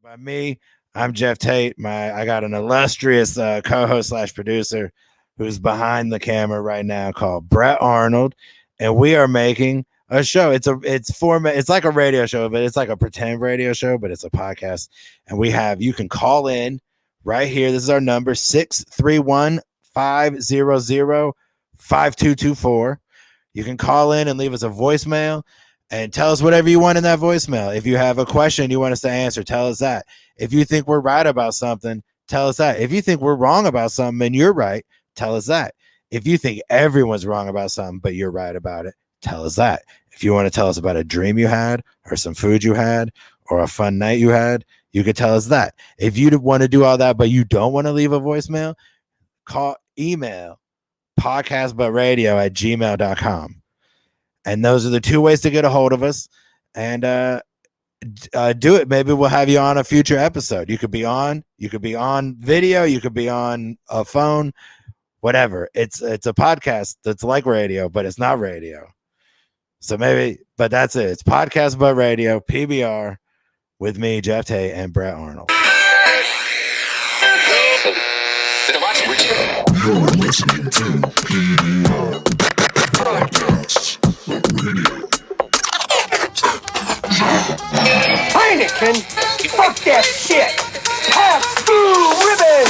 By me, I'm Geoff Tate. I got an illustrious co-host slash producer who's behind the camera right now called Brett Arnold, and we are making a show. It's like a radio show, but it's like a pretend radio show, but it's a podcast. And you can call in right here. This is our number 631-500-5224. You can call in and leave us a voicemail and tell us whatever you want in that voicemail. If you have a question you want us to answer, tell us that. If you think we're right about something, tell us that. If you think we're wrong about something and you're right, tell us that. If you think everyone's wrong about something but you're right about it, tell us that. If you want to tell us about a dream you had or some food you had or a fun night you had, you could tell us that. If you want to do all that but you don't want to leave a voicemail, email podcastbutradio@gmail.com. And those are the two ways to get a hold of us. And do it. Maybe we'll have you on a future episode. You could be on video, you could be on a phone, whatever. It's a podcast that's like radio, but it's not radio. So but that's it. It's Podcast But Radio, PBR, with me, Geoff Tate, and Brett Arnold. You're listening to PBR Podcasts Radio. Heineken, fuck that shit. Pass through ribbon.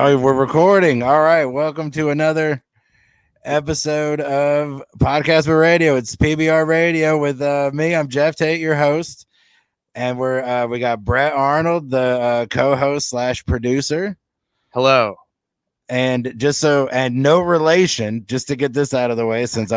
Oh, we're recording. All right. Welcome to another episode of Podcast But Radio. It's PBR Radio with me. I'm Geoff Tate, your host. And we got Brett Arnold, the co-host slash producer. Hello. And no relation, just to get this out of the way, since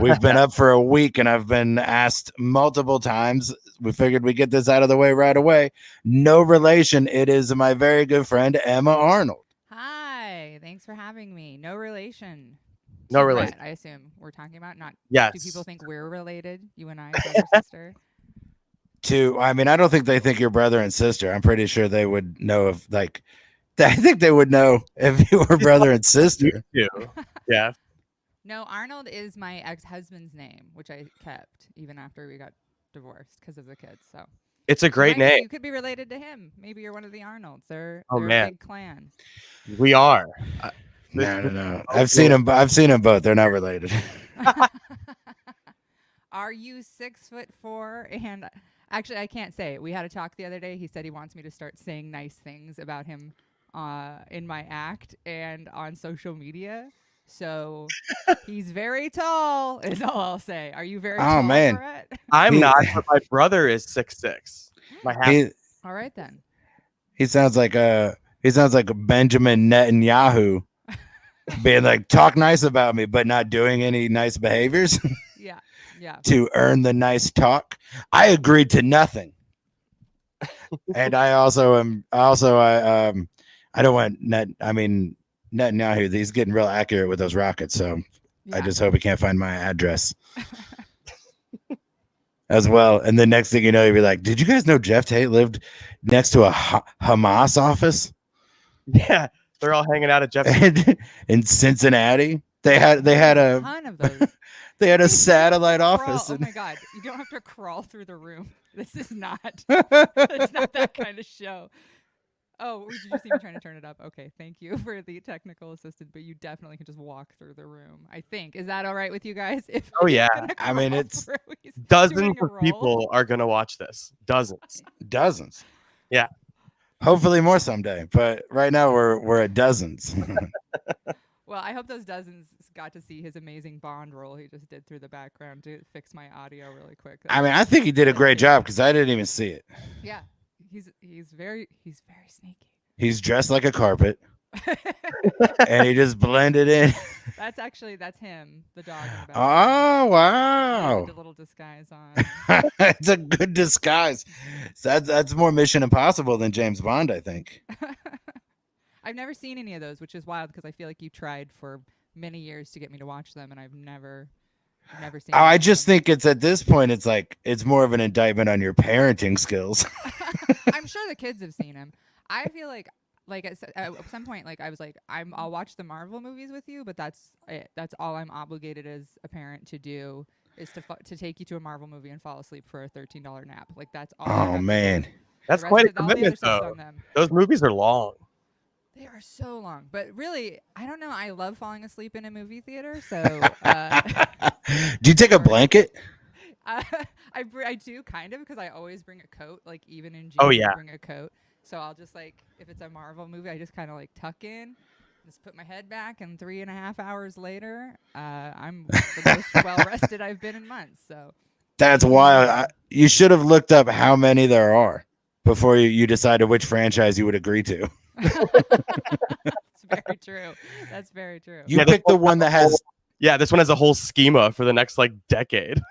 we've been up for a week and I've been asked multiple times. We figured we'd get this out of the way right away. No relation. It is my very good friend, Emma Arnold. Hi. Thanks for having me. No relation. No relation. I assume we're talking about not. Yes. Do people think we're related? You and I, brother, sister? I don't think they think you're brother and sister. I'm pretty sure they would know I think they would know if you were brother and sister. You too. Yeah. No, Arnold is my ex-husband's name, which I kept even after we got divorced because of the kids. So it's a great name. You could be related to him. Maybe you're one of the Arnolds. They're a big clan. We are. No. I've seen them both. They're not related. Are you 6'4"? And actually, I can't say it. We had a talk the other day. He said he wants me to start saying nice things about him in my act and on social media. So he's very tall is all I'll say. Are you very tall, man. Brett? I'm not, but my brother is 6'6". All right then. He sounds like Benjamin Netanyahu being like, talk nice about me, but not doing any nice behaviors. Yeah. To earn the nice talk. I agreed to nothing. And I don't want Netanyahu, he's getting real accurate with those rockets, so yeah. I just hope he can't find my address as well. And the next thing you know, you'll be like, did you guys know Geoff Tate lived next to a Hamas office? Yeah, they're all hanging out at Geoff in Cincinnati. They had a ton of those. They had a satellite office. Oh my God, you don't have to crawl through the room. This is not it's not that kind of show. Oh, did you see me trying to turn it up? Okay, thank you for the technical assistant, but you definitely can just walk through the room, I think. Is that all right with you guys? Oh, yeah. I mean, it's dozens of people are going to watch this. Dozens. Yeah. Hopefully more someday, but right now we're at dozens. Well, I hope those dozens got to see his amazing Bond role he just did through the background to fix my audio really quick. I mean, I think he did a great job because I didn't even see it. Yeah, he's very sneaky. He's dressed like a carpet, and he just blended in. That's him, the dog in the background. Oh He wow! has a little disguise on. It's a good disguise. So that's more Mission Impossible than James Bond, I think. I've never seen any of those, which is wild because I feel like you tried for many years to get me to watch them, and I've never seen. I just think it's at this point, it's like it's more of an indictment on your parenting skills. I'm sure the kids have seen him. I feel like at some point, like I was like, I'll watch the Marvel movies with you, but that's it. That's all I'm obligated as a parent to do is to take you to a Marvel movie and fall asleep for a $13 nap. Like that's all. I have Oh to man, do. That's The rest quite a of- all the other commitment, stuff's though. on them. Those movies are long. They are so long, but really, I don't know. I love falling asleep in a movie theater. So, do you take a blanket? I do kind of because I always bring a coat. Like even in June, Oh, yeah. I bring a coat. So I'll just like if it's a Marvel movie, I just kind of like tuck in, just put my head back, and 3.5 hours later, I'm the most well rested I've been in months. So That's wild. You should have looked up how many there are before you decided which franchise you would agree to. it's very true. That's very true. You Yeah, this picked the one that has, Yeah, this one has a whole schema for the next like decade.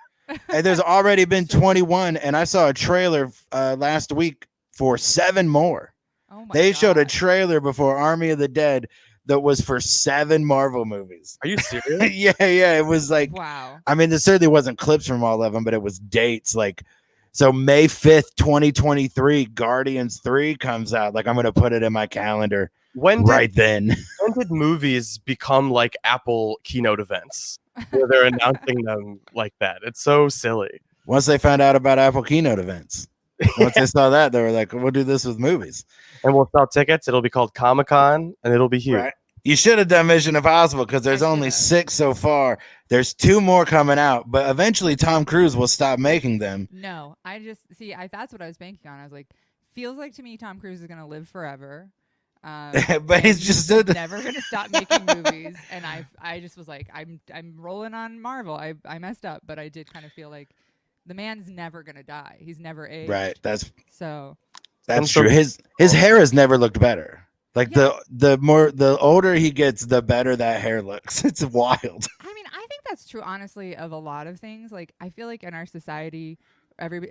and there's already been 21, and I saw a trailer last week for 7 more. Oh my They showed a God. trailer before Army of the Dead that was for 7 Marvel movies. Are you serious? yeah. It was like, Wow. I mean, there certainly wasn't clips from all of them, but it was dates. Like, so May 5th, 2023, Guardians 3 comes out. Like, I'm going to put it in my calendar When did, right then. when did movies become like Apple keynote events where they're announcing them like that? It's so silly. Once they found out about Apple keynote events, once they saw that, they were like, we'll do this with movies. And we'll sell tickets. It'll be called Comic-Con, and it'll be huge. Right. You should have done Mission Impossible because there's I only should've. 6 so far. There's 2 more coming out, but eventually Tom Cruise will stop making them. No, I just see. That's what I was banking on. I was like, feels like to me Tom Cruise is gonna live forever. But he's just never gonna stop making movies. And I just was like, I'm rolling on Marvel. I messed up, but I did kind of feel like the man's never gonna die. He's never aged. right. That's So true. His hair has never looked better. Like Yeah. the older he gets, the better that hair looks. It's wild. I mean, I think that's true, honestly, of a lot of things. Like, I feel like in our society,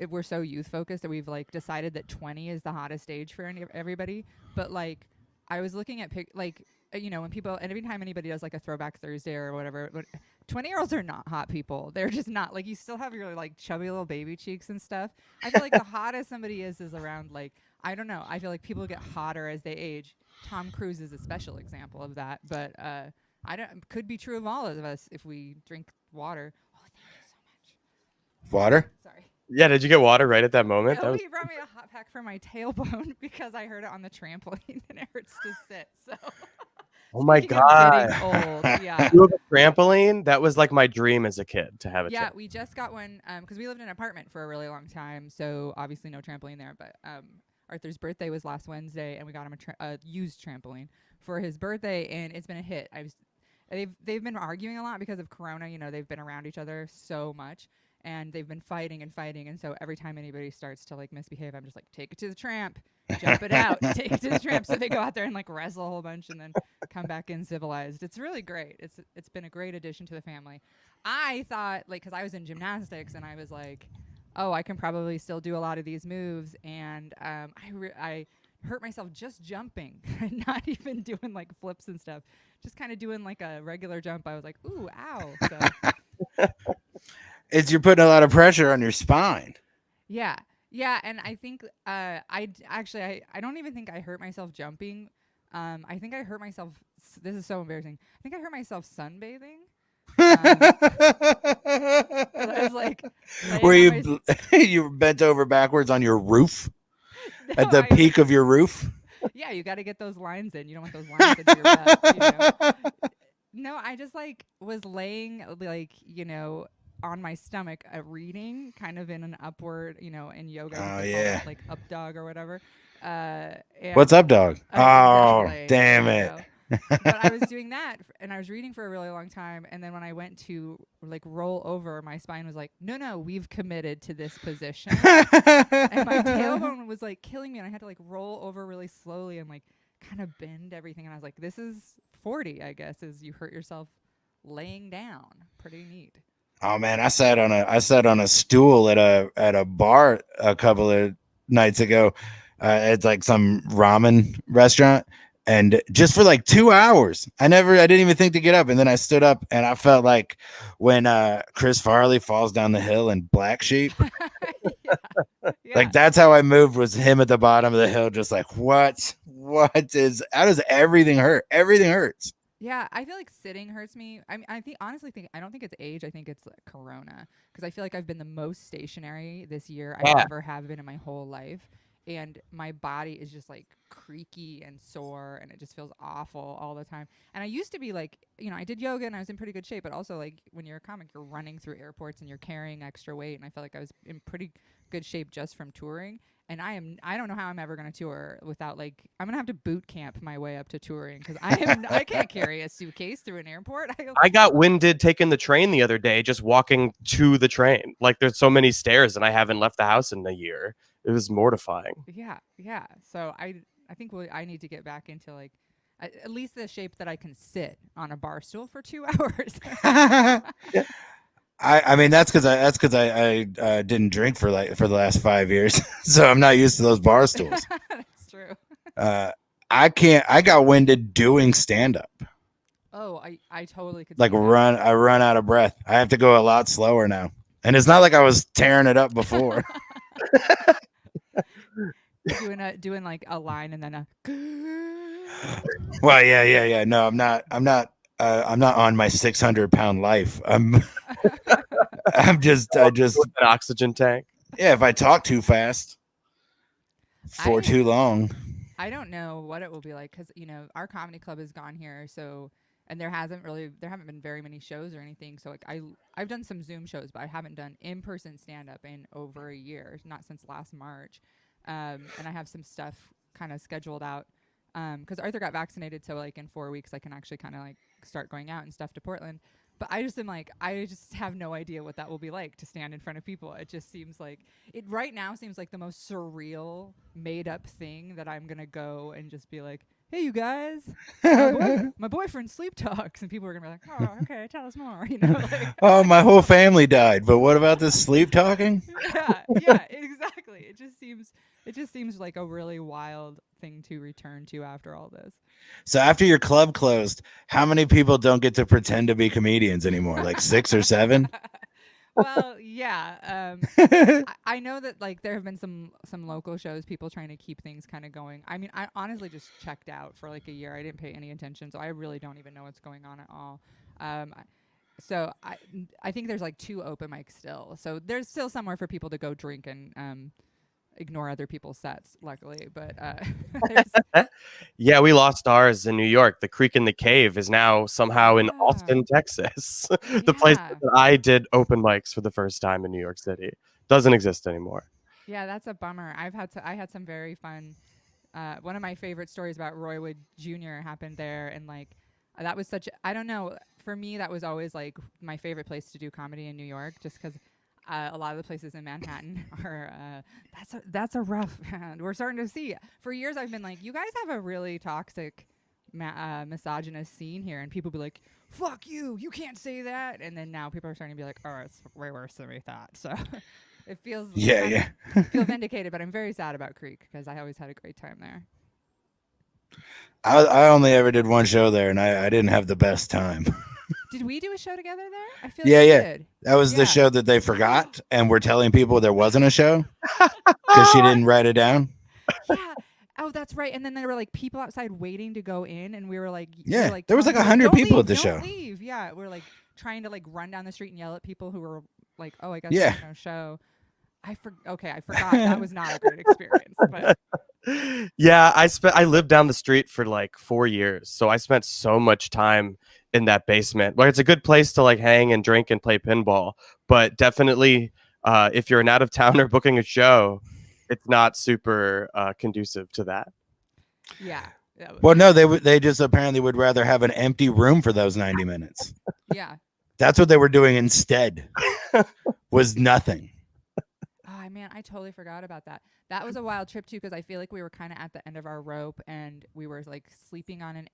we're so youth focused that we've like decided that 20 is the hottest age for everybody. But like, I was looking at when people, and every time anybody does like a Throwback Thursday or whatever, 20-year-olds are not hot people. They're just not. Like, you still have your like chubby little baby cheeks and stuff. I feel like the hottest somebody is around like, I don't know. I feel like people get hotter as they age. Tom Cruise is a special example of that, but could be true of all of us if we drink water. Oh, thank you so much. Water? Sorry. Yeah, did you get water right at that moment? No, he brought me a hot pack for my tailbone because I heard it on the trampoline and it hurts to sit. So. Oh my Speaking of God. getting old, yeah. You have a trampoline? That was like my dream as a kid to have a Yeah, trampoline. we just got one because we lived in an apartment for a really long time, so obviously no trampoline there. But Arthur's birthday was last Wednesday, and we got him a used trampoline for his birthday, and it's been a hit. They've been arguing a lot because of Corona. You know, they've been around each other so much, and they've been fighting, and so every time anybody starts to like misbehave, I'm just like, take it to the tramp, jump it out, take it to the tramp. So they go out there and like wrestle a whole bunch, and then come back in civilized. It's really great. It's been a great addition to the family. I thought, like, because I was in gymnastics, and I was like, oh, I can probably still do a lot of these moves, and I hurt myself just jumping, not even doing like flips and stuff, just kind of doing like a regular jump. I was like, ooh, ow. So, You're putting a lot of pressure on your spine. yeah, and I think I don't even think I hurt myself jumping. I think I hurt myself. This is so embarrassing. I think I hurt myself sunbathing. I was like, Were you bent over backwards on your roof at the I- peak of your roof? Yeah, you got to get those lines in. You don't want those lines into your butt. You know? No, I just like was laying like, on my stomach reading kind of in an upward, in yoga. Oh, they call it, yeah. like up dog or whatever. And What's up, dog? Oh, exactly. damn I it. know. But I was doing that and I was reading for a really long time. And then when I went to like roll over, my spine was like, no, we've committed to this position. And my tailbone was like killing me. And I had to like roll over really slowly and like kind of bend everything. And I was like, this is 40, I guess, is you hurt yourself laying down. Pretty neat. Oh man, I sat on a stool at a bar a couple of nights ago. It's like some ramen restaurant, and just for like 2 hours, I didn't even think to get up, and then I stood up, and I felt like when Chris Farley falls down the hill in Black Sheep. Yeah. Like that's how I moved, was him at the bottom of the hill, just like how does everything hurt? Everything hurts. Yeah, I feel like sitting hurts me. I mean, I don't think it's age. I think it's like Corona, because I feel like I've been the most stationary this year I ever have been in my whole life, and my body is just like creaky and sore, and it just feels awful all the time. And I used to be like, I did yoga and I was in pretty good shape, but also like when you're a comic, you're running through airports and you're carrying extra weight, and I felt like I was in pretty good shape just from touring. And I don't know how I'm ever going to tour without I'm going to have to boot camp my way up to touring, because I can't carry a suitcase through an airport. I got winded taking the train the other day, just walking to the train. Like there's so many stairs and I haven't left the house in a year. It was mortifying. Yeah. So I think I need to get back into at least the shape that I can sit on a bar stool for 2 hours. I mean that's because I didn't drink for the last 5 years, so I'm not used to those bar stools. That's true. I got winded doing stand up. Oh, I totally could Like see that. I run out of breath. I have to go a lot slower now, and it's not like I was tearing it up before. doing like a line and then a. Well, yeah. No, I'm not on my 600-pound life. I just With an oxygen tank. Yeah, if I talk too fast for too long. I don't know what it will be like, because our comedy club is gone here, so, and there haven't been very many shows or anything. So like I've done some Zoom shows, but I haven't done in-person stand-up in over a year, not since last March. And I have some stuff kind of scheduled out. Because Arthur got vaccinated, so like in 4 weeks I can actually kind of like start going out and stuff to Portland. But I just have no idea what that will be like to stand in front of people. It just seems like right now seems like the most surreal, made up thing that I'm gonna go and just be like, hey, you guys, my boyfriend sleep talks, and people are gonna be like, oh, okay, tell us more. Oh, my whole family died, but what about this sleep talking? Yeah, exactly. It just seems like a really wild thing to return to after all this. So after your club closed, how many people don't get to pretend to be comedians anymore? Like 6 or 7? Well, yeah. I know that there have been some local shows, people trying to keep things kind of going. I mean, I honestly just checked out for like a year. I didn't pay any attention, so I really don't even know what's going on at all. So I think there's 2 open mics still. So there's still somewhere for people to go drink and ignore other people's sets, luckily. But yeah, we lost ours in New York. The Creek in the Cave is now somehow in Austin, Texas. The place that I did open mics for the first time in New York City doesn't exist anymore. Yeah, that's a bummer. I had some very fun. One of my favorite stories about Roy Wood Jr. happened there, and that was I don't know. For me, that was always my favorite place to do comedy in New York, just because. A lot of the places in Manhattan are that's a rough. We're starting to see. For years, I've been like, you guys have a really toxic, misogynist scene here, and people be like, "Fuck you! You can't say that." And then now people are starting to be like, "Oh, it's way worse than we thought." So it feels feel vindicated, but I'm very sad about Creek because I always had a great time there. I only ever did one show there, and I didn't have the best time. Did we do a show together there? I feel yeah. we did. That was the show that they forgot, and we're telling people there wasn't a show because she didn't write it down. Yeah. Oh, that's right. And then there were people outside waiting to go in, and we were like, yeah, there was 100 people at the show. Don't leave. Yeah, we're trying to run down the street and yell at people who were like, oh, I guess yeah. there's no show. I forgot. That was not a good experience. But yeah, I lived down the street for 4 years, so I spent so much time in that basement. It's a good place to hang and drink and play pinball, but definitely if you're an out of towner booking a show, it's not super conducive to that. Yeah. Well, no, they just apparently would rather have an empty room for those 90 minutes. Yeah. That's what they were doing instead. Was nothing. Oh man, I totally forgot about that. That was a wild trip too, because I feel like we were kind of at the end of our rope, and we were like sleeping on an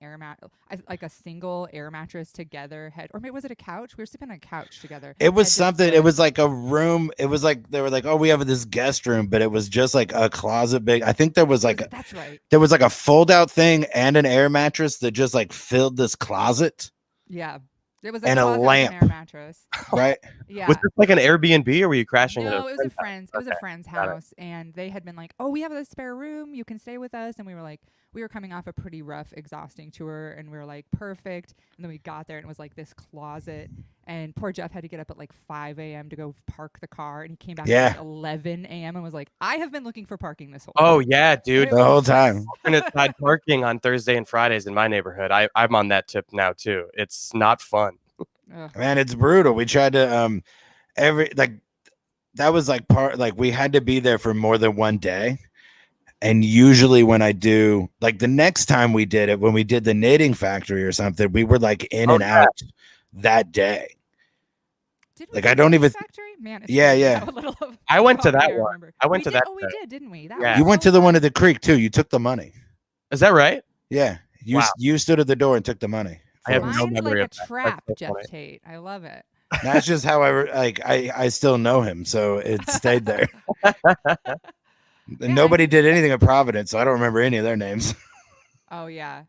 like a single air mattress together. Or maybe was it a couch? We were sleeping on a couch together. It was something. It was like a room. It was like they were like, oh, we have this guest room, but it was just like a closet big. I think there was like that's right. There was like a fold out thing and an air mattress that just like filled this closet. Yeah. It was and a lamp, air mattress, right? Yeah. Was this like an Airbnb, or were you crashing? No, it was a friend's. It was a friend's house, and they had been like, "Oh, we have a spare room. You can stay with us." And we were like, we were coming off a pretty rough, exhausting tour, and we were like, perfect. And then we got there, and it was like this closet, and poor Geoff had to get up at like 5 a.m. to go park the car, and he came back at like 11 a.m. and was like, "I have been looking for parking this whole time." Oh yeah, dude, the whole time. Alternate side parking on Thursday and Fridays in my neighborhood. I'm on that tip now too. It's not fun. Man, it's brutal. We tried to that was like part, like we had to be there for more than one day. And usually when I do, like the next time we did it, when we did the knitting factory or something, we were like in and out that day. Did we like I don't even factory? Man, yeah. I went to that one. I went to that. Oh, we did, didn't we? You went to the one at the creek too. You took the money. Is that right? Yeah. You stood at the door and took the money. I have no memory like of a trap, Geoff Tate. I love it. That's just how I still know him, so it stayed there. Nobody did anything at Providence, so I don't remember any of their names. Oh yeah,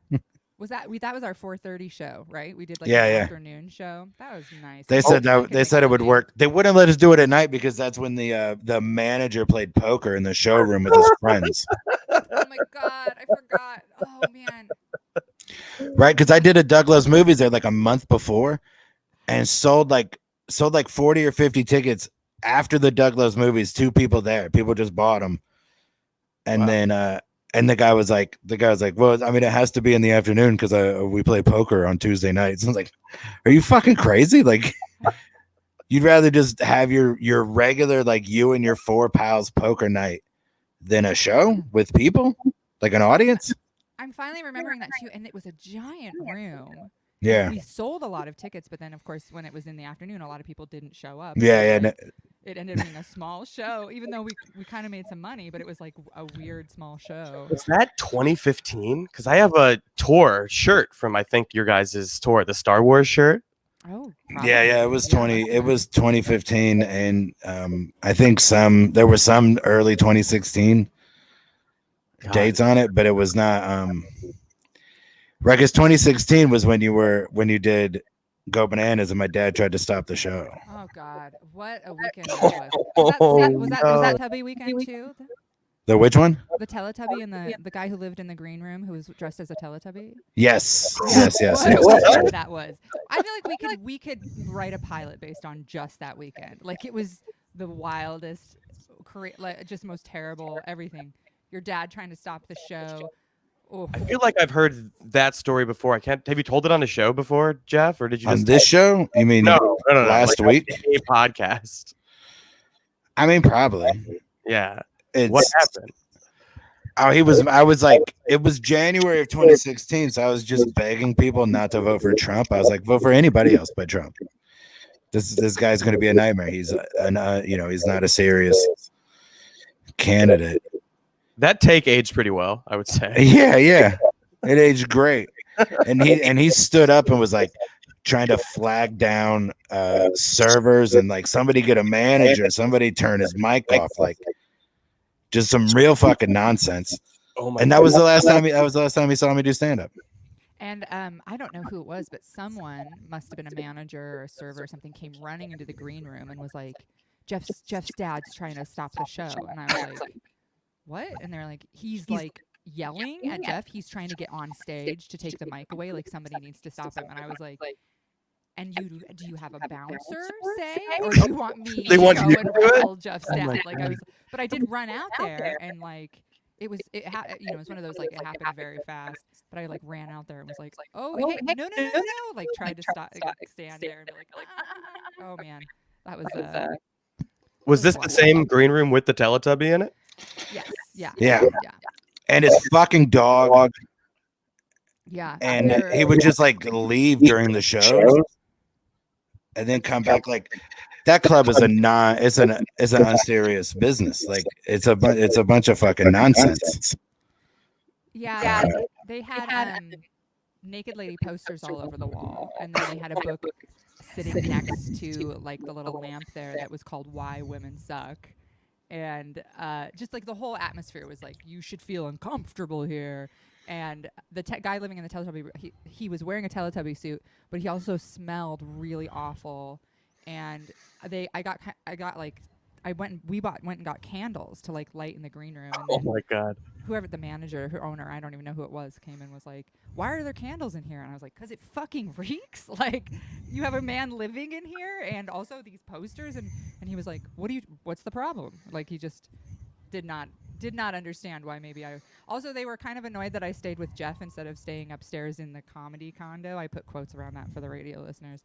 that was our 4:30 show, right? We did like an afternoon show. That was nice. They said it would work. They wouldn't let us do it at night because that's when the manager played poker in the showroom with his friends. Oh my god, I forgot. Oh man. Right, because I did a Doug Loves Movies there like a month before, and sold like 40 or 50 tickets after the Doug Loves Movies. 2 people there. People just bought them, and then and the guy was like, well, I mean, it has to be in the afternoon because we play poker on Tuesday nights. I was like, are you fucking crazy? Like, you'd rather just have your regular, like you and your 4 pals poker night than a show with people, like an audience? I'm finally remembering that too, and it was a giant room. Yeah. We sold a lot of tickets, but then of course when it was in the afternoon, a lot of people didn't show up. Yeah, so it ended up being a small show, even though we kind of made some money, but it was like a weird small show. Was that 2015? Because I have a tour shirt from I think your guys' tour, the Star Wars shirt. Oh, yeah, it was 2015, and I think there were some early 2016 dates on it, but it was not right, because 2016 was when you did Go Bananas and my dad tried to stop the show. Oh god, what a weekend that was. Was that Tubby weekend too? The which one? The Teletubby and the guy who lived in the green room who was dressed as a Teletubby? Yes. That was. I feel like we could write a pilot based on just that weekend. Like it was the wildest, just most terrible everything. Your dad trying to stop the show. Oh. I feel like I've heard that story before. Have you told it on a show before, Geoff, or did you on this show? You mean no, last week? A podcast. I mean, probably. Yeah. What happened? It was January of 2016, so I was just begging people not to vote for Trump. I was like, vote for anybody else but Trump. This guy's going to be a nightmare. He's he's not a serious candidate. That take aged pretty well, I would say. Yeah, it aged great. And he stood up and was like trying to flag down servers and like somebody get a manager, somebody turn his mic off, like just some real fucking nonsense. Oh my! And that was the last time he saw me do stand up. And I don't know who it was, but someone must have been a manager or a server or something came running into the green room and was like, Jeff's dad's trying to stop the show. And I was like, what? And they're like, he's like yelling at Geoff. He's trying to get on stage to take the mic away. Like somebody needs to stop him. And I was like, and do you have a bouncer say, or do you want me to go and wrestle Jeff's dad? Like but I did run out there and like it was one of those like it happened very fast. But I like ran out there and was like, oh hey, no, like tried to stand there and be like, oh man, that was Was this the same green room with the Teletubby in it? Yes. Yeah. And his fucking dog Yeah. and after- he would just like leave during the shows and then come back. Like that club is it's an unserious business. Like it's a bunch of fucking nonsense. Yeah, they had naked lady posters all over the wall, and then they had a book sitting next to like the little lamp there that was called "Why Women Suck," and just like the whole atmosphere was like you should feel uncomfortable here. And the guy living in the Teletubby, he was wearing a Teletubby suit, but he also smelled really awful. And we went and got candles to like light in the green room. And Oh then my god. whoever the manager, her owner, I don't even know who it was, came in and was like, "Why are there candles in here?" And I was like, "'Cause it fucking reeks. Like, you have a man living in here, and also these posters." And he was like, "What's the problem?" Like, he just did not understand why. Maybe also they were kind of annoyed that I stayed with Geoff instead of staying upstairs in the comedy condo. I put quotes around that for the radio listeners,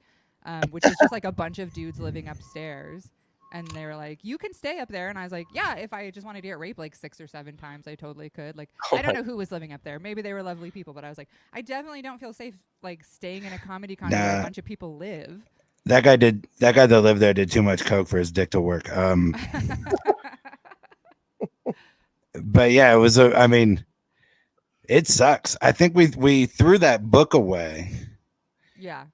which is just like a bunch of dudes living upstairs. And they were like, "You can stay up there." And I was like, "Yeah, if I just wanted to get raped like 6 or 7 times, I totally could." Like, I don't know who was living up there. Maybe they were lovely people, but I was like, I definitely don't feel safe like staying in a comedy condo where a bunch of people live. That guy that lived there did too much coke for his dick to work. But yeah, it was I mean, it sucks. I think we threw that book away. Yeah.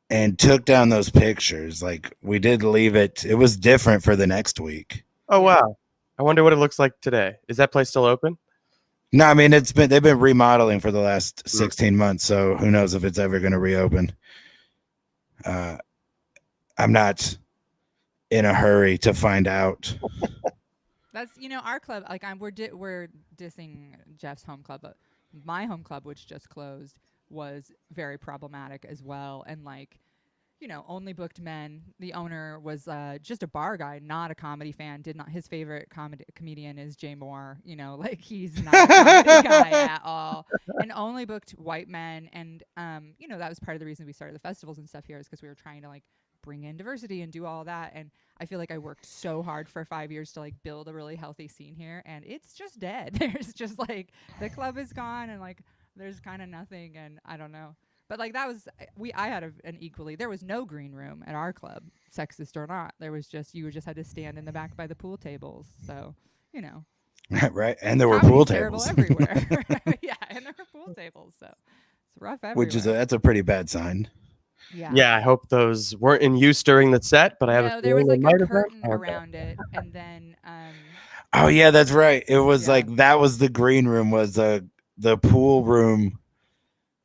And took down those pictures. Like we did leave it. It was different for the next week. Oh wow. I wonder what it looks like today. Is that place still open? No, I mean they've been remodeling for the last 16 months, so who knows if it's ever going to reopen. I'm not in a hurry to find out. That's our club. Like we're dissing Geoff's home club, but my home club, which just closed, was very problematic as well. And like, only booked men. The owner was just a bar guy, not a comedy fan. His favorite comedian is Jay Moore. Like he's not a comedy guy at all. And only booked white men. And that was part of the reason we started the festivals and stuff here, is because we were trying to like bring in diversity and do all that. And I feel like I worked so hard for 5 years to like build a really healthy scene here, and it's just dead. There's just like the club is gone, and like there's kind of nothing, and I don't know. But like that was I had an equally, there was no green room at our club, sexist or not. There was just you just had to stand in the back by the pool tables. So Right, and there were pool terrible tables everywhere. Yeah, and there were pool tables, so it's rough everywhere. which is that's a pretty bad sign. Yeah, I hope those weren't in use during the set, but I have there was like a curtain around it, and then Oh yeah, that's right. It was like that was the green room. Was the pool room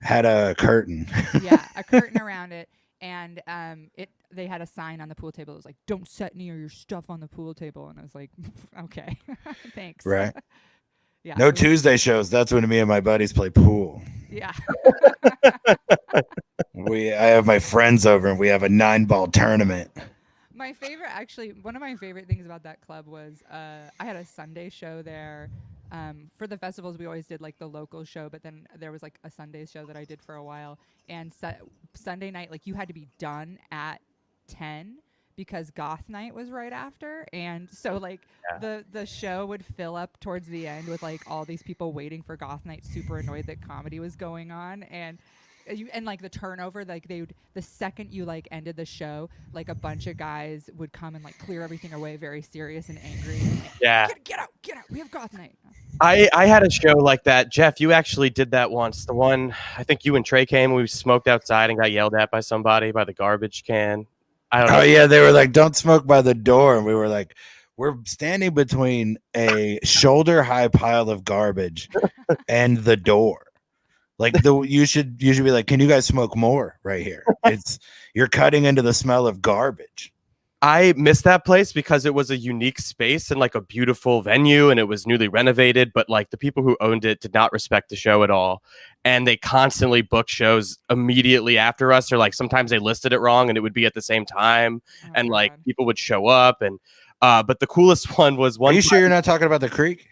had a curtain. Yeah, a curtain around it, and they had a sign on the pool table that was like, "Don't set any of your stuff on the pool table," and I was like, "Okay, thanks." Right. Yeah. No Tuesday shows. That's when me and my buddies play pool. Yeah. I have my friends over and we have a 9-ball tournament. My favorite, actually, one of my favorite things about that club was I had a Sunday show there. For the festivals, we always did like the local show, but then there was like a Sunday show that I did for a while. And Sunday night, like you had to be done at 10 because goth night was right after. And so like the show would fill up towards the end with like all these people waiting for goth night, super annoyed that comedy was going on. And like the turnover, like the second you like ended the show, like a bunch of guys would come and like clear everything away, very serious and angry. Yeah. Get out. We have goth night. I had a show like that. Geoff, you actually did that once. The one, I think you and Trey came, we smoked outside and got yelled at by somebody by the garbage can. I don't know. Oh yeah, they were like, "Don't smoke by the door," and we were like, "We're standing between a shoulder-high pile of garbage and the door. Like you should be like, can you guys smoke more right here? You're cutting into the smell of garbage." I missed that place because it was a unique space and like a beautiful venue, and it was newly renovated, but like the people who owned it did not respect the show at all. And they constantly booked shows immediately after us, or like sometimes they listed it wrong and it would be at the same time. And like people would show up, and but the coolest one was one. Are you sure you're not talking about the creek?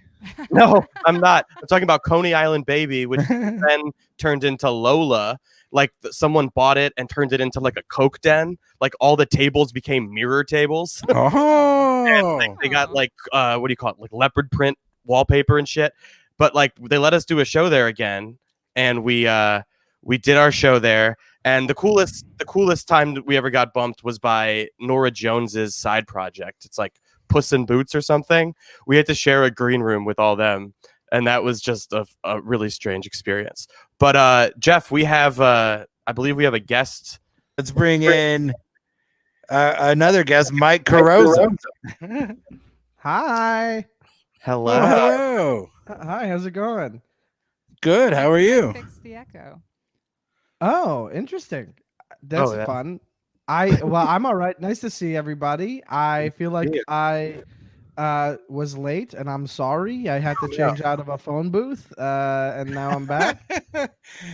No, I'm not. I'm talking about Coney Island Baby, which then turned into Lola. Like someone bought it and turned it into like a Coke den. Like all the tables became mirror tables. Oh, And like, they got like what do you call it? Like leopard print wallpaper and shit. But like they let us do a show there again, and we We did our show there, and the coolest time that we ever got bumped was by Nora Jones's side project. It's like Puss in Boots or something. We had to share a green room with all them, and that was just a really strange experience. But Geoff, we have I believe we have a guest. Let's bring in another guest, Mike Carosa. Hi. Hello. Oh, hello. Hi, how's it going? Good. How are you? Fix the echo. Oh, interesting. That's yeah. fun. I'm all right. Nice to see everybody. I feel like I was late and I'm sorry. I had to change out of a phone booth and now I'm back.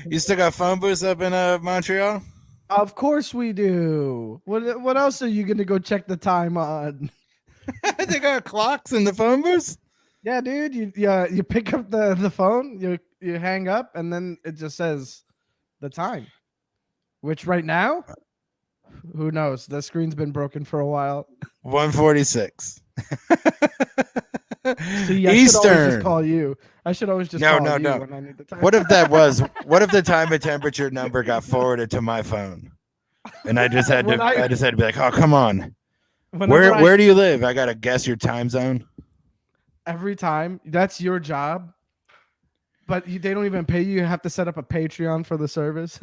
You still got phone booths up in Montreal? Of course we do. What else are you gonna go check the time on? They got clocks in the phone booths? Yeah, dude. You pick up the phone, you hang up, and then it just says the time. Which right now, who knows? The screen's been broken for a while. 1:46. See, I should always just call you. I should always just call you no. when I need the time. What if that was? What if the time and temperature number got forwarded to my phone, and I just had to? I just had to be like, oh, come on. Where do you live? I gotta guess your time zone. Every time, that's your job. But they don't even pay you. You have to set up a Patreon for the service.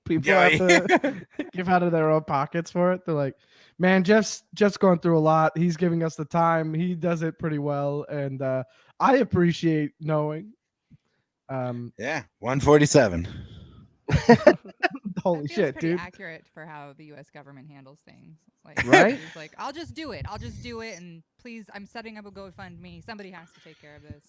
People have to give out of their own pockets for it. They're like, man, Geoff's going through a lot. He's giving us the time. He does it pretty well. And I appreciate knowing. Yeah, 1:47. Holy shit, pretty dude. Accurate for how the U.S. government handles things. Like, right? It's like, I'll just do it. And please, I'm setting up a GoFundMe. Somebody has to take care of this.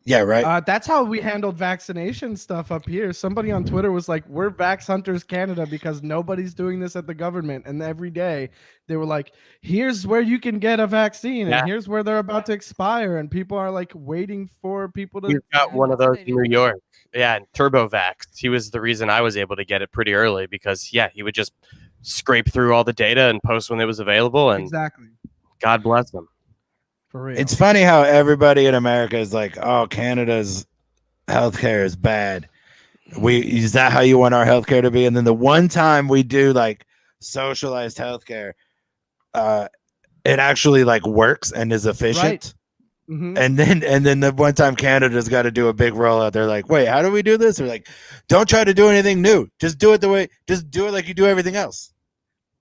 Yeah, right. That's how we handled vaccination stuff up here. Somebody on Twitter was like, we're Vax Hunters Canada because nobody's doing this at the government. And every day they were like, here's where you can get a vaccine and here's where they're about to expire. And people are like waiting for people to. We've got one of those in New York. Yeah, and TurboVax. He was the reason I was able to get it pretty early because, he would just scrape through all the data and post when it was available. And exactly. God bless him. For real. It's funny how everybody in America is like, oh, Canada's healthcare is bad. Is that how you want our healthcare to be? And then the one time we do like socialized healthcare, it actually like works and is efficient. Right. Mm-hmm. And then the one time Canada's got to do a big rollout, they're like, wait, how do we do this? They're like, don't try to do anything new. Just do it like you do everything else.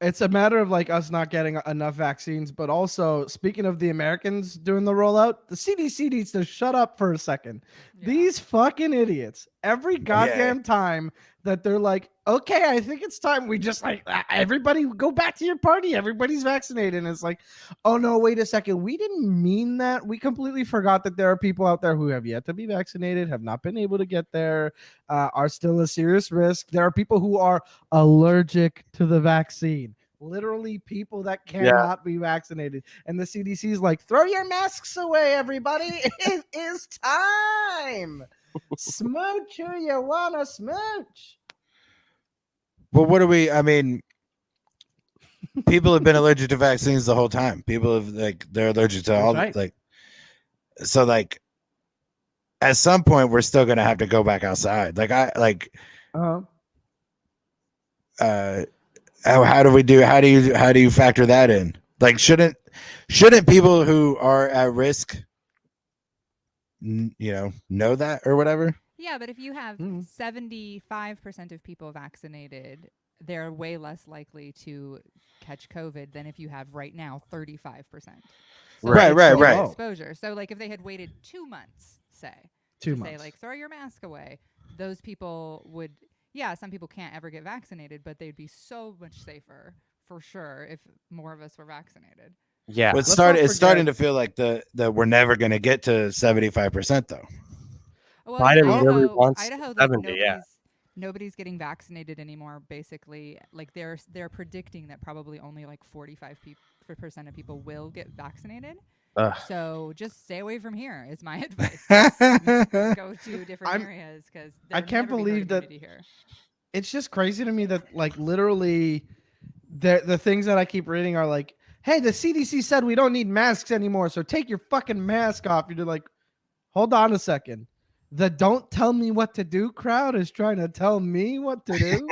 It's a matter of like us not getting enough vaccines, but also speaking of the Americans doing the rollout, the CDC needs to shut up for a second. Yeah. These fucking idiots, every goddamn time that they're like, okay, I think it's time. We just like, everybody go back to your party. Everybody's vaccinated. And it's like, oh no, wait a second. We didn't mean that. We completely forgot that there are people out there who have yet to be vaccinated, have not been able to get there, are still a serious risk. There are people who are allergic to the vaccine. Literally people that cannot be vaccinated. And the CDC is like, throw your masks away, everybody. It is time. Smooch who you want to smooch. Well, people have been allergic to vaccines the whole time. People have they're allergic to all so at some point we're still going to have to go back outside. How do you factor that in? Like, shouldn't people who are at risk, know that or whatever? Yeah, but if you have 75% of people vaccinated, they're way less likely to catch COVID than if you have right now 35%. So right. Exposure. So like if they had waited 2 months, say, like throw your mask away, those people would. Yeah, some people can't ever get vaccinated, but they'd be so much safer for sure if more of us were vaccinated. Yeah, well, it's starting to feel like that we're never going to get to 75% though. Well, Biden really wants Idaho, 70. Nobody's getting vaccinated anymore. Basically, like they're predicting that probably only like 45% of people will get vaccinated. So just stay away from here is my advice. Go to different areas because I can't believe that here. It's just crazy to me that like literally the things that I keep reading are like, hey, the CDC said we don't need masks anymore, so take your fucking mask off. You're like, hold on a second. The "don't tell me what to do" crowd is trying to tell me what to do.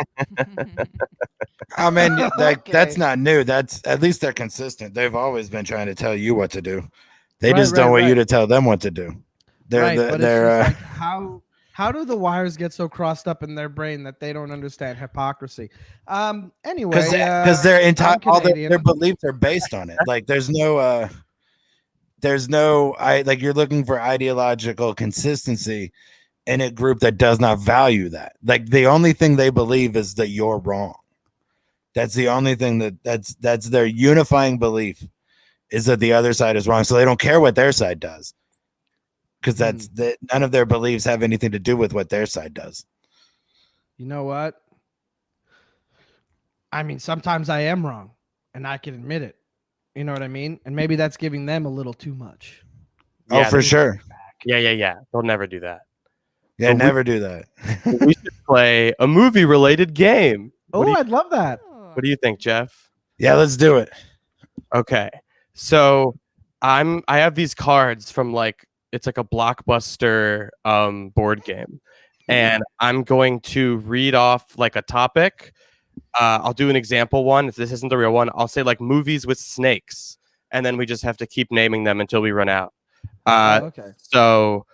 I mean, that's Okay. not new. That's at least they're consistent. They've always been trying to tell you what to do. They Right, just don't right, want you right. to tell them what to do. Right, but it's They're just like how do the wires get so crossed up in their brain that they don't understand hypocrisy? Anyway, because their entire I'm all their Canadian. beliefs are based on it. Like there's no like you're looking for ideological consistency in a group that does not value that. Like the only thing they believe is that you're wrong. That's the only thing that's their unifying belief is that the other side is wrong. So they don't care what their side does. Because none of their beliefs have anything to do with what their side does. You know what? I mean, sometimes I am wrong, and I can admit it. You know what I mean? And maybe that's giving them a little too much. Oh, for sure. Yeah. They'll never do that. Yeah, But never do that. We should play a movie-related game. Oh, I'd love that. What do you think, Geoff? Yeah, let's do it. Okay. So I have these cards from it's like a Blockbuster board game. And I'm going to read off like a topic. I'll do an example one. If this isn't the real one, I'll say like movies with snakes. And then we just have to keep naming them until we run out. Okay. So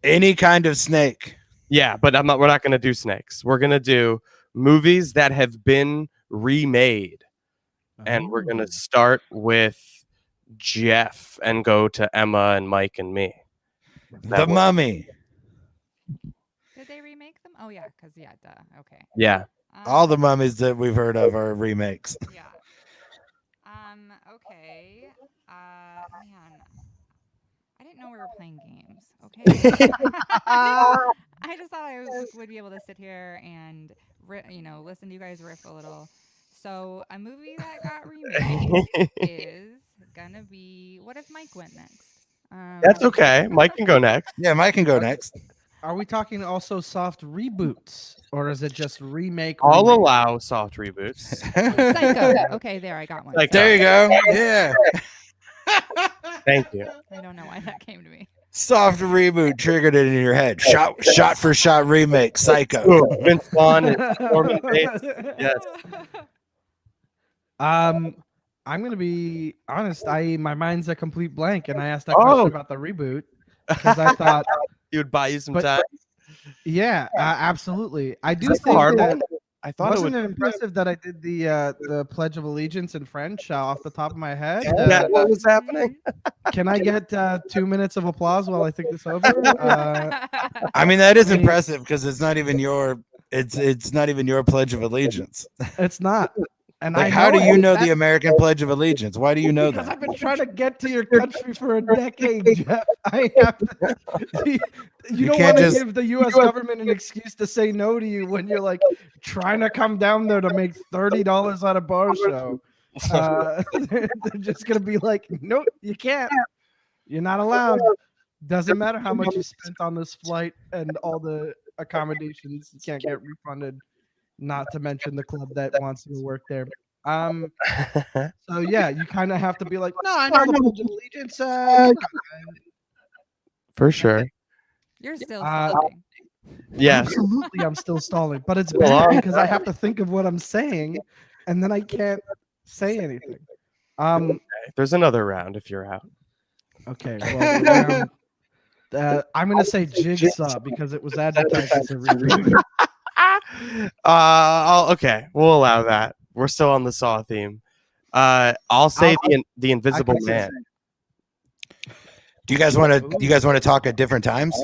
any kind of snake. Yeah, but we're not going to do snakes. We're going to do movies that have been remade. And we're going to start with Geoff and go to Emma and Mike and me. The Mummy. Did they remake them? Oh yeah, because duh. Okay. Yeah. All the mummies that we've heard of are remakes. Yeah. Okay. Man, I didn't know we were playing games. Okay. I just thought I would be able to sit here and listen to you guys riff a little. So a movie that got remade is gonna be. What if Mike went next? That's okay. Mike can go next. Yeah, Mike can go next. Are we talking also soft reboots, or is it just remake? I'll allow soft reboots. Psycho. Okay, there, I got one. Psycho. There you go. Yeah. Thank you. I don't know why that came to me. Soft reboot triggered it in your head. Shot for shot remake. Psycho. Ooh, Vince Vaughn and Norman Bates. Yes. I'm gonna be honest. My mind's a complete blank, and I asked that question about the reboot because I thought he would buy you some time. Yeah, absolutely. I do That's think hard that. one. I thought Wasn't it impressive that I did the Pledge of Allegiance in French off the top of my head? What was happening? Can I get 2 minutes of applause while I think this over? I mean, that is impressive because it's not even your Pledge of Allegiance. It's not. And like, how do you know the American Pledge of Allegiance? Why do you know because that? I've been trying to get to your country for a decade, Geoff. I have to, you don't want to give the U.S. government an excuse to say no to you when you're like trying to come down there to make $30 on a bar show. They're just gonna be like, nope, you can't. You're not allowed. Doesn't matter how much you spent on this flight and all the accommodations, you can't get refunded. Not to mention the club that wants you to work there. So yeah, you kind of have to be like, no, I know the Pledge of Allegiance. For sure. You're still stalling. Yeah. Absolutely, I'm still stalling, but it's bad because I have to think of what I'm saying, and then I can't say anything. There's another round if you're out. Okay. Well, I'm gonna say Jigsaw because it was advertised as a remake. Okay, we'll allow that. We're still on the Saw theme. I'll say the Invisible Man. Do you guys want to talk at different times?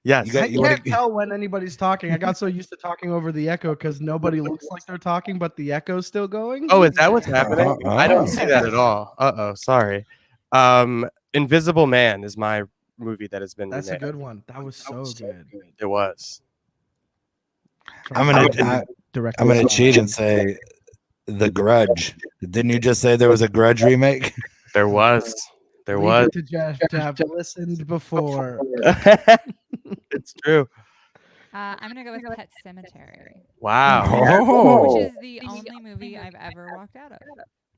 Yes. I can't tell when anybody's talking. I got so used to talking over the echo because nobody looks like they're talking, but the echo's still going. Oh, is that what's happening? I don't see that at all. Sorry. Invisible Man is my movie that has been. That's remade. a good one. That was so good. It was. I'm gonna cheat and say The Grudge. Didn't you just say there was a Grudge remake? There was. Leave it to Geoff to have listened before. It's true. I'm gonna go with Pet Cemetery. Wow. Oh. Which is the only movie I've ever walked out of.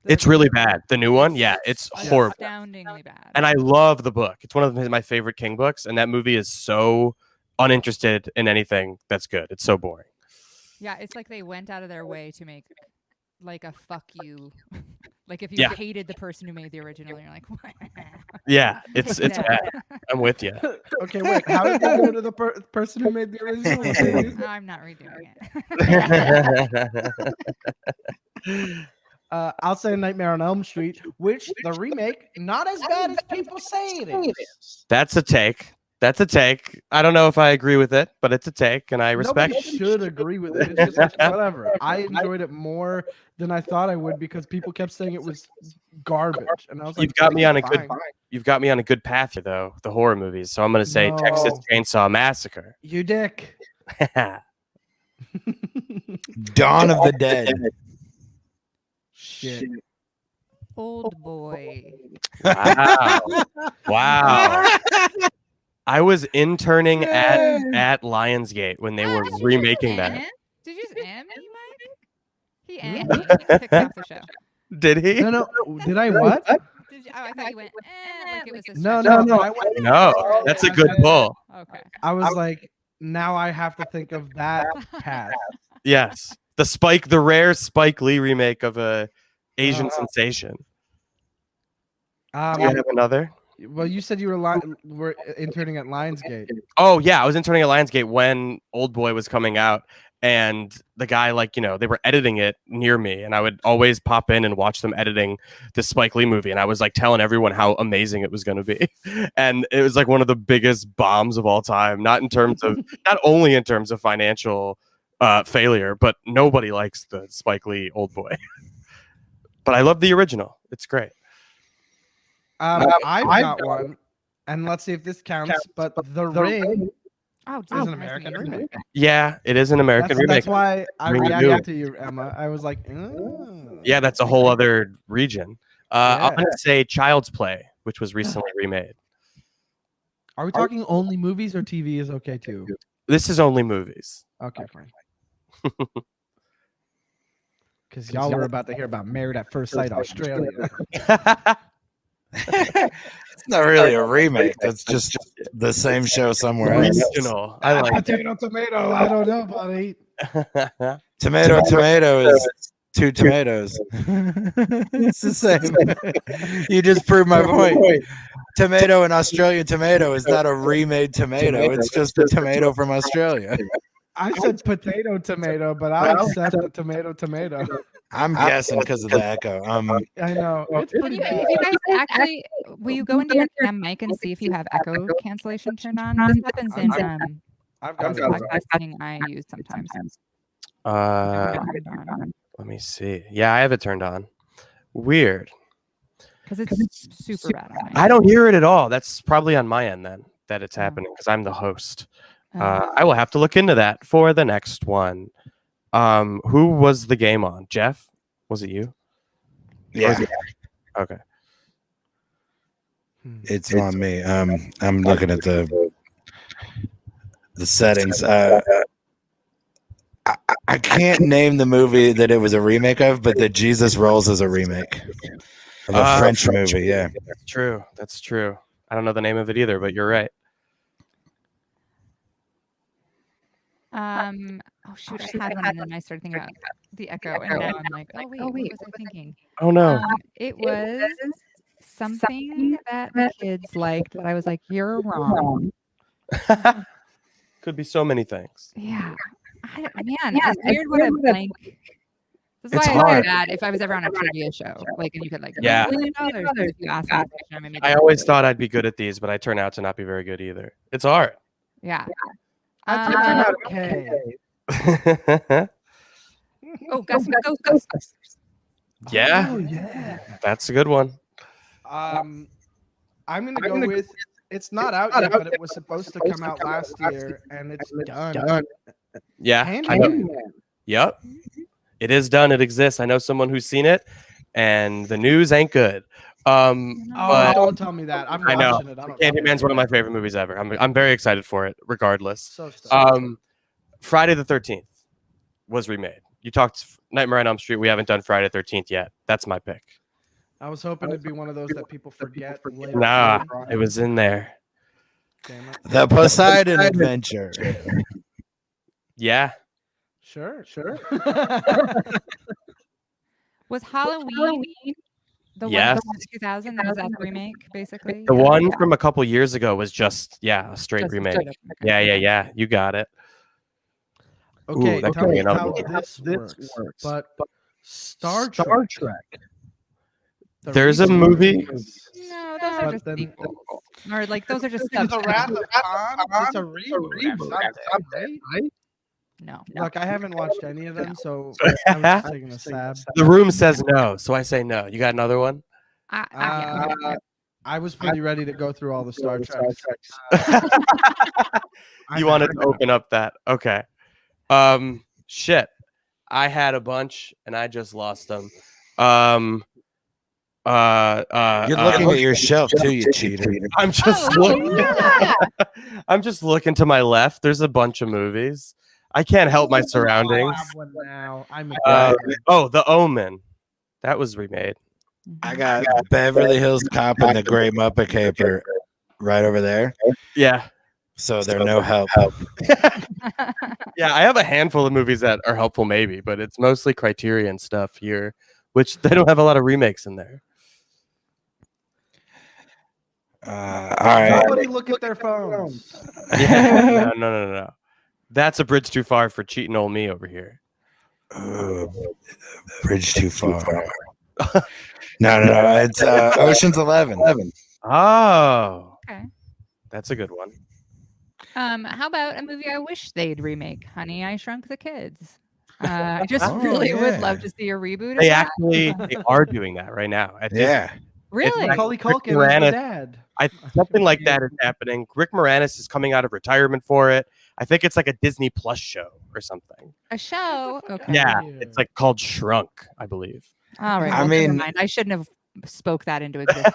It's really bad. The new one, yeah, it's horrible. Astoundingly bad. And I love the book. It's one of my favorite King books, and that movie is so uninterested in anything that's good. It's so boring. Yeah, it's like they went out of their way to make like a fuck you. Like if you hated the person who made the original, you're like, yeah, it's Take bad. that. I'm with you. Okay, wait. How did they go to the person who made the original? No, I'm not redoing it. I'll say Nightmare on Elm Street, which the remake not as bad as people say it is. That's a take. That's a take. I don't know if I agree with it, but it's a take, and I respect Nobody it. should agree with it. It's just like, whatever. I enjoyed it more than I thought I would because people kept saying it was garbage, and I was like, You've got me on a fine. You've got me on a good path here, though. The horror movies. So I'm going to say No. Texas Chainsaw Massacre. You dick. Dawn of the Dead. Shit. Old boy. Wow. Wow. I was interning at Lionsgate when they were remaking that. Did you just M me, Mike? He M me. He kicked off the show. Did he? No. Did I what? Did you, I thought you went like it was a No. stretch. I went- No, that's a good pull. Okay. I was like, now I have to think of that path. Yes. The rare Spike Lee remake of a Asian sensation. Do you have another? Well, you said you were interning at Lionsgate. Oh yeah, I was interning at Lionsgate when Old Boy was coming out, and the guy, like, they were editing it near me, and I would always pop in and watch them editing this Spike Lee movie, and I was like telling everyone how amazing it was going to be, and it was like one of the biggest bombs of all time. Not only in terms of financial failure, but nobody likes the Spike Lee Old Boy. But I love the original. It's great. I've got one, and let's see if this counts. But The Ring Oh, is an American remake. Yeah, it is an American remake. That's why I Ring reacted to you, Emma. I was like, Yeah, that's a whole other region. I'm Yeah. going to say Child's Play, which was recently remade. Are we talking only movies or TV is okay too? This is only movies. Okay, fine. Because y'all were about to hear about Married at First Sight Australia. It's not really a remake. That's just the same show somewhere else. Original. I like Tomato. I don't know, buddy. it. Tomato is two tomatoes. It's the same. You just proved my point. Tomato and Australian tomato is not a remade tomato. It's just a tomato from Australia. I said potato tomato, but I'll accept the tomato. I'm guessing because of the echo. I know. It's If pretty you bad. guys actually, will you go into your cam mic and see if you have echo cancellation turned on? This happens in I've got it. podcasting I use sometimes. Let me see. Yeah, I have it turned on. Weird. Because it's super bad. On I don't hear it at all. That's probably on my end then that it's happening because I'm the host. I will have to look into that for the next one. Who was the game on? Geoff? Was it you? Yeah, Okay. it's on me. I'm looking at the settings. I can't name the movie that it was a remake of, but that Jesus Rolls is a remake of a French movie. Yeah, That's true. That's true. I don't know the name of it either, but you're right. Oh shoot! I had one, and then I started thinking about the echo, and now I'm like, oh wait, what was I thinking? Oh no. It was something that the kids liked that I was like, you're wrong. Could be so many things. Yeah. Man, it's weird what a blank. This is It's why I hard. feel bad if I was ever on a trivia show. Like, and you could, like, Yeah. if you ask me a question, I'm gonna make I it always up. thought I'd be good at these, but I turn out to not be very good either. It's hard. Yeah. I turned out okay. Oh, Gus. Yeah, Oh, yeah. that's a good one. I'm gonna go with. It's not out yet, but it was supposed to come out last year, and it's done. Yeah, I know. Handyman. Yep, it is done. It exists. I know someone who's seen it, and the news ain't good. Oh, But don't tell me that. I'm I know. watching it. I don't know. Candyman's one of my favorite movies ever. I'm very excited for it, regardless. So stoked. Friday the 13th was remade. You talked Nightmare on Elm Street. We haven't done Friday 13th yet. That's my pick. I was hoping it'd be one of those that people forget. later Nah, on. it was in there. Damn it. The Poseidon Adventure. Yeah. Sure. Was Halloween the Yes. one from 2000? Was that the remake, basically? The one from a couple years ago was just, a straight Just remake. straight up, okay. Yeah. You got it. Okay, that tell could be me another how one. this works. But Star Trek. the There's a recent movie. movies, No, those are But just then- sequels. Or like those are just It's a subsets. Wrath of Khan. It's a reboot. Right? No. Look, I haven't watched any of them, so I'm just taking a stab. The room says no, so I say no. You got another one? I was pretty ready to go through all the Star Treks. You wanted to open up that. Okay. Shit. I had a bunch and I just lost them. You're looking at your shelf too, you cheater. I'm just looking. I'm just looking to my left. There's a bunch of movies. I can't help my surroundings. I have one now. I'm The Omen. That was remade. I got Beverly Hills Cop and the Great Muppet Caper right over there. Yeah. So they're no help. Yeah, I have a handful of movies that are helpful, maybe, but it's mostly Criterion stuff here, which they don't have a lot of remakes in there. All right. Nobody look at their phones. Yeah, no. That's a bridge too far for cheating old me over here. Bridge too far. No. It's Ocean's 11. Oh, Okay. that's a good one. How about a movie I wish they'd remake? Honey, I Shrunk the Kids. I just Oh, really would yeah. love to see a reboot of They that. actually are doing that right now. At Disney. Yeah. Really? like- Macaulay Culkin is Moranis- the dad. Something like that is happening. Rick Moranis is coming out of retirement for it. I think it's like a Disney Plus show or something. A show? Okay. Yeah, Yeah. it's like called Shrunk, I believe. All right. I Well, never mean- mind. I shouldn't have spoke that into existence.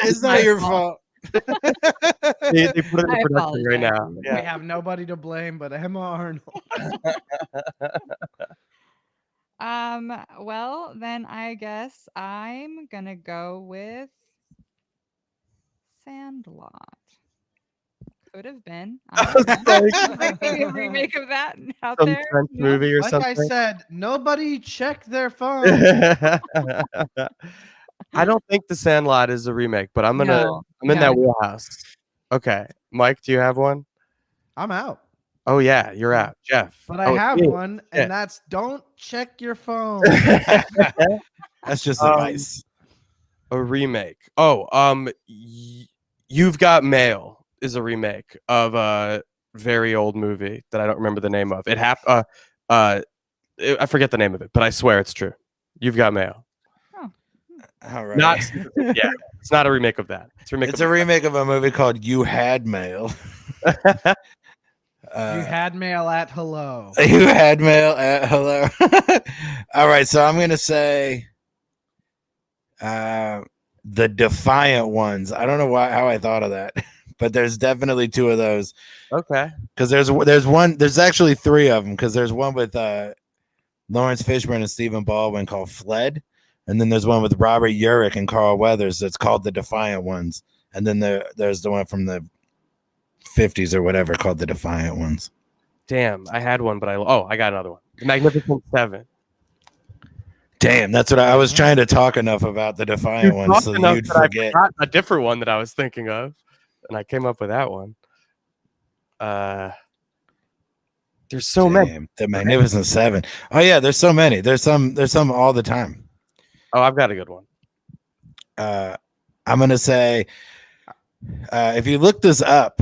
It's not your fault. They put it in I production right now. apologize. We Yeah. have nobody to blame but Emma Arnold. Well, then I guess I'm gonna go with Sandlot. Could have been. I don't know. Maybe a remake of that out Some there. French movie or Like something. I said, nobody check their phone. I don't think The Sandlot is a remake, but I'm in No, that wheelhouse. Okay, Mike, do you have one? I'm out. Oh yeah, you're out, Geoff. But I have me. one, and Yeah. that's don't check your phone. That's just Um, advice. A remake. Oh, You've Got Mail is a remake of a very old movie that I don't remember the name of. It I forget the name of it, but I swear it's true. You've Got Mail. All right. Not yeah, it's not a remake of that. It's a remake. It's a remake of a movie called You Had Mail. You had mail at hello. You had mail at hello. All right, so I'm gonna say the Defiant Ones. I don't know how I thought of that, but there's definitely two of those Okay. because there's actually three of them because there's one with Lawrence Fishburne and Stephen Baldwin called Fled, and then there's one with Robert Urich and Carl Weathers that's called the Defiant Ones, and then there's the one from the 50s or whatever called the Defiant Ones. Damn, I had one, but I got another one. The Magnificent Seven. Damn, that's what I was trying to talk enough about the Defiant You Ones talked so enough you'd that I forget. forgot a different one that I was thinking of, and I came up with that one. There's so many. Damn, the Magnificent Seven. Oh yeah, there's so many. There's some all the time. Oh, I've got a good one. I'm gonna say if you look this up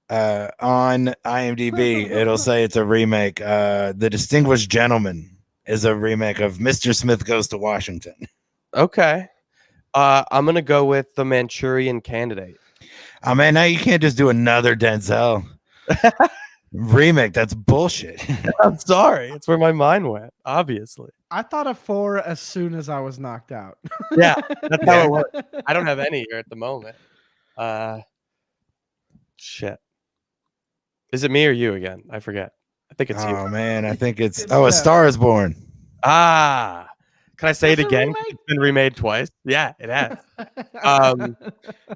on IMDb, it'll say it's a remake. The Distinguished Gentleman is a remake of Mr. Smith Goes to Washington. Okay. I'm gonna go with The Manchurian Candidate. Oh man, now you can't just do another Denzel remake. That's bullshit. I'm sorry. It's where my mind went, obviously. I thought of 4 as soon as I was knocked out. Yeah, that's how it works. I don't have any here at the moment. Shit. Is it me or you again? I forget. I think it's you. Oh man, I think it's It's A Geoff. Star Is Born. Ah, can I say That's it a again? remake? It's been remade twice. Yeah, it has. Um,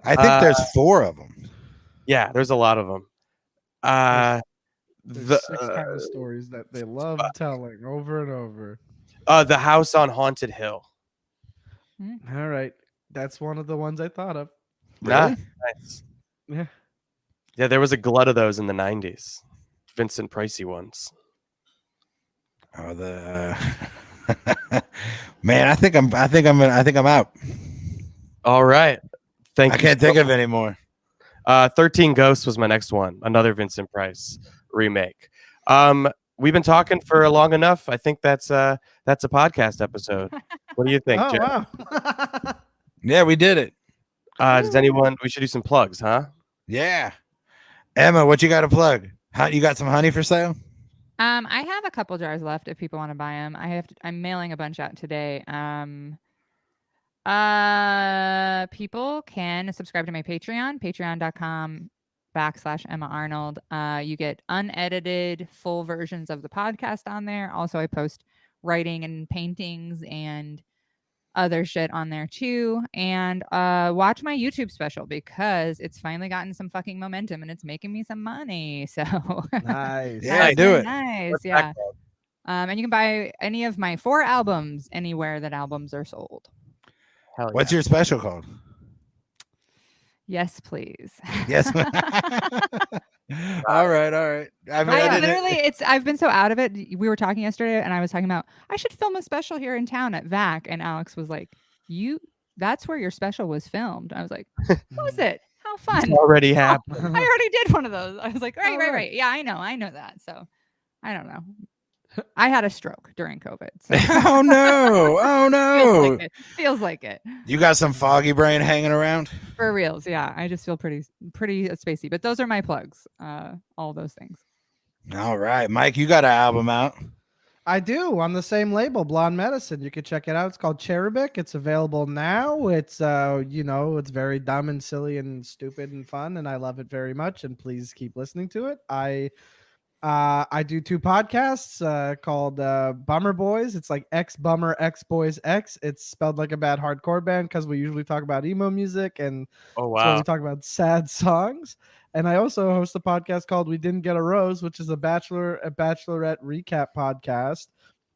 I think there's 4 of them. yeah, there's a lot of them. There's 6 kind of stories that they love telling over and over. The House on Haunted Hill. All right, that's one of the ones I thought of. Nah, Really? nice. Yeah. Yeah, there was a glut of those in the 90s. Vincent Pricey ones. Oh, the man, I think I'm out. All right. Thank I you. can't think of any more. 13 Ghosts was my next one. Another Vincent Price remake. We've been talking for long enough. I think that's a podcast episode. What do you think, Oh Geoff? wow. Yeah, we did it. Does anyone? We should do some plugs, huh? Yeah. Emma, what you got to plug? You got some honey for sale? I have a couple jars left if people want to buy them. I'm mailing a bunch out today. People can subscribe to my Patreon, patreon.com/Emma Arnold. You get unedited full versions of the podcast on there. Also, I post writing and paintings and other shit on there too. And watch my YouTube special because it's finally gotten some fucking momentum and it's making me some money. So Nice. Yeah, that's do been it. nice. What's Yeah. that called? And you can buy any of my 4 albums anywhere that albums are sold. Hell What's yeah. your special called? Yes, please. Yes. All right. I mean, I literally, I've been so out of it. We were talking yesterday and I was talking about, I should film a special here in town at VAC. And Alex was like, that's where your special was filmed. I was like, what was it? How fun. It's already happened. I already did one of those. I was like, Oh, right. right. Yeah, I know that. So I don't know. I had a stroke during COVID. So. Oh no. Oh no. Feels like it. You got some foggy brain hanging around? For reals. Yeah. I just feel pretty spacey, but those are my plugs. All those things. All right. Mike, you got an album out. I do, on the same label, Blonde Medicine. You can check it out. It's called Cherubic. It's available now. It's it's very dumb and silly and stupid and fun, and I love it very much. And please keep listening to it. I do 2 podcasts called Bummer Boys. It's like X Bummer X Boys X. It's spelled like a bad hardcore band because we usually talk about emo music and Oh so wow. we talk about sad songs. And I also host a podcast called We Didn't Get a Rose, which is a bachelorette recap podcast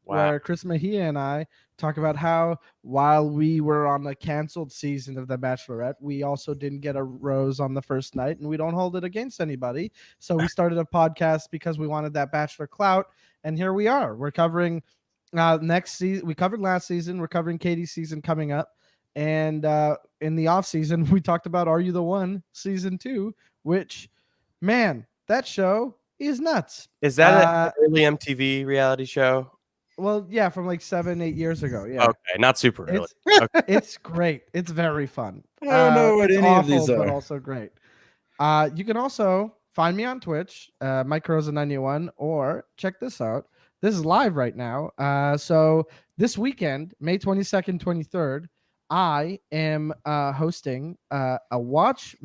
where Chris Mejia and I talk about how while we were on the canceled season of The Bachelorette, we also didn't get a rose on the first night, and we don't hold it against anybody. So we started a podcast because we wanted that Bachelor clout, and here we are. We're covering next season. We covered last season. We're covering Katie's season coming up. And in the off season, we talked about Are You the One season 2, which, man, that show is nuts. Is that an early MTV reality show? Well, yeah, from like 7-8 years ago. Yeah. Okay, not super early. It's great. It's very fun. I don't know what it's any of these but are. also great. You can also find me on Twitch, Mike Carrozza 91, or check this out. This is live right now. So this weekend, May 22nd, 23rd, I am hosting a watch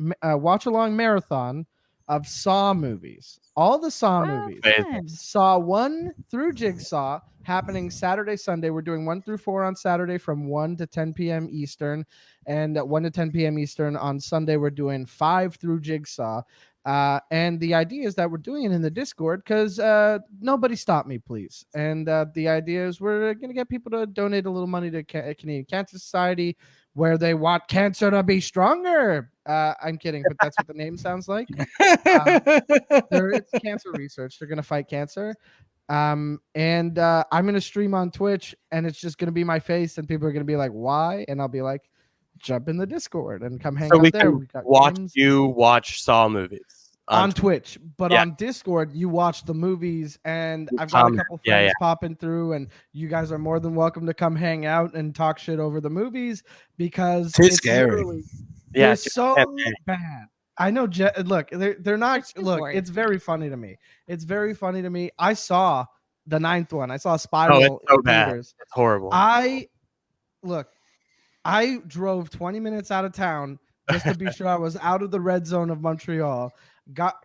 along marathon of Saw movies. All the Saw movies. Saw 1 through Jigsaw happening Saturday, Sunday. We're doing 1 through 4 on Saturday from 1 to 10 p.m. Eastern. And 1 to 10 p.m. Eastern on Sunday, we're doing 5 through Jigsaw. And the idea is that we're doing it in the Discord because nobody stop me, please. And the idea is we're going to get people to donate a little money to Canadian Cancer Society, where they want cancer to be stronger. I'm kidding, but that's what the name sounds like. It's cancer research. They're going to fight cancer. And I'm going to stream on Twitch, and it's just going to be my face, and people are going to be like, why? And I'll be like, jump in the Discord and come hang So out we there. can watch Saw movies on Twitch, but on Discord you watch the movies, and I've got a couple friends popping through, and you guys are more than welcome to come hang out and talk shit over the movies because Too it's scary. They're so bad. I know. Look, they're not. Look, it's very funny to me. It's very funny to me. I saw the 9th one. I saw Spiral. Oh, it's so bad. Theaters. It's horrible. I drove 20 minutes out of town just to be sure I was out of the red zone of Montreal.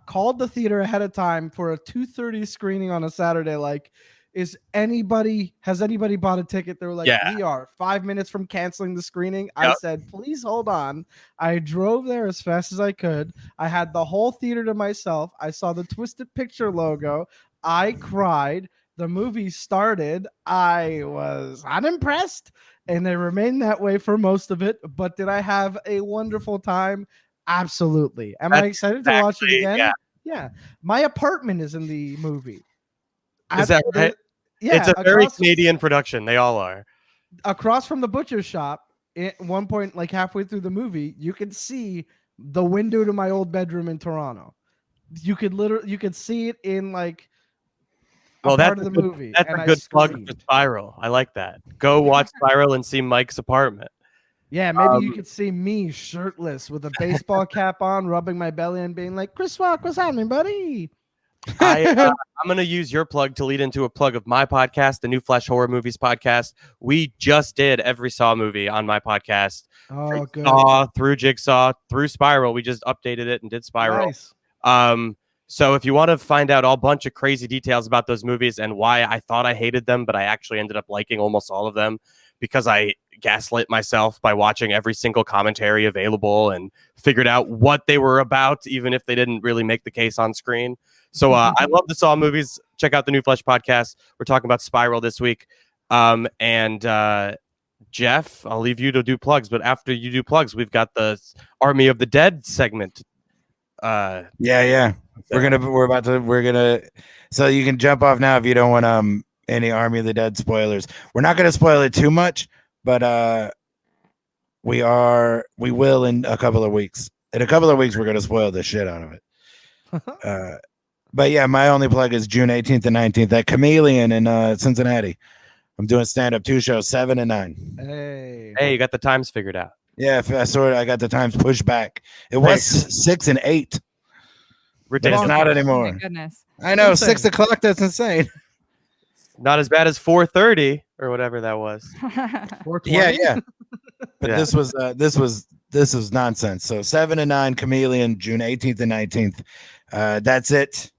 Called the theater ahead of time for a 2:30 screening on a Saturday. Like, has anybody bought a ticket? They were like, Yeah. we are 5 minutes from canceling the screening. I Yep. said, please hold on. I drove there as fast as I could. I had the whole theater to myself. I saw the Twisted Picture logo. I cried. The movie started. I was unimpressed, and they remained that way for most of it. But did I have a wonderful time? Absolutely. Am I That's excited to watch it exactly- again? yeah. Yeah. My apartment is in the movie. Is that right? Yeah, It's a very Canadian production. They all are. across from the butcher shop. At one point, like halfway through the movie, you could see the window to my old bedroom in Toronto. You could see it in like Well, part of the movie. That's and a I good plug for screamed. Spiral. I like that. Go watch Spiral and see Mike's apartment. Yeah, maybe you could see me shirtless with a baseball cap on, rubbing my belly and being like, "Chris Rock, what's happening, buddy?" I'm going to use your plug to lead into a plug of my podcast, the New Flesh Horror Movies podcast. We just did every Saw movie on my podcast. Oh, good. Saw, through Jigsaw, through Spiral. We just updated it and did Spiral. Nice. So if you want to find out a bunch of crazy details about those movies and why I thought I hated them, but I actually ended up liking almost all of them because I gaslit myself by watching every single commentary available and figured out what they were about, even if they didn't really make the case on screen. So I love the Saw movies. Check out the New Flesh podcast. We're talking about Spiral this week. Geoff, I'll leave you to do plugs, but after you do plugs, we've got the Army of the Dead segment. Yeah. We're gonna so you can jump off now if you don't want any Army of the Dead spoilers. We're not gonna spoil it too much, but we will in a couple of weeks. In a couple of weeks we're gonna spoil the shit out of it. But yeah, my only plug is June 18th and 19th at Chameleon in Cincinnati. I'm doing stand-up 2 shows, 7 and 9. Hey, you got the times figured out. Yeah, I got the times pushed back. It was 6 and 8. Ridiculous. It's not Oh anymore. my goodness. I know, Insane. 6 o'clock, that's insane. Not as bad as 4:30 or whatever that was. 420? Yeah. But Yeah. this was nonsense. So 7 and 9 Chameleon, June 18th and 19th. That's it.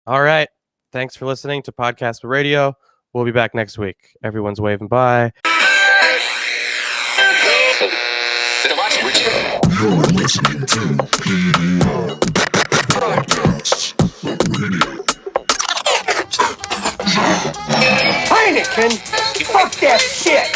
All right. Thanks for listening to Podcast Radio. We'll be back next week. Everyone's waving bye. You're listening to PDR Podcasts Radio. Heineken, fuck that shit.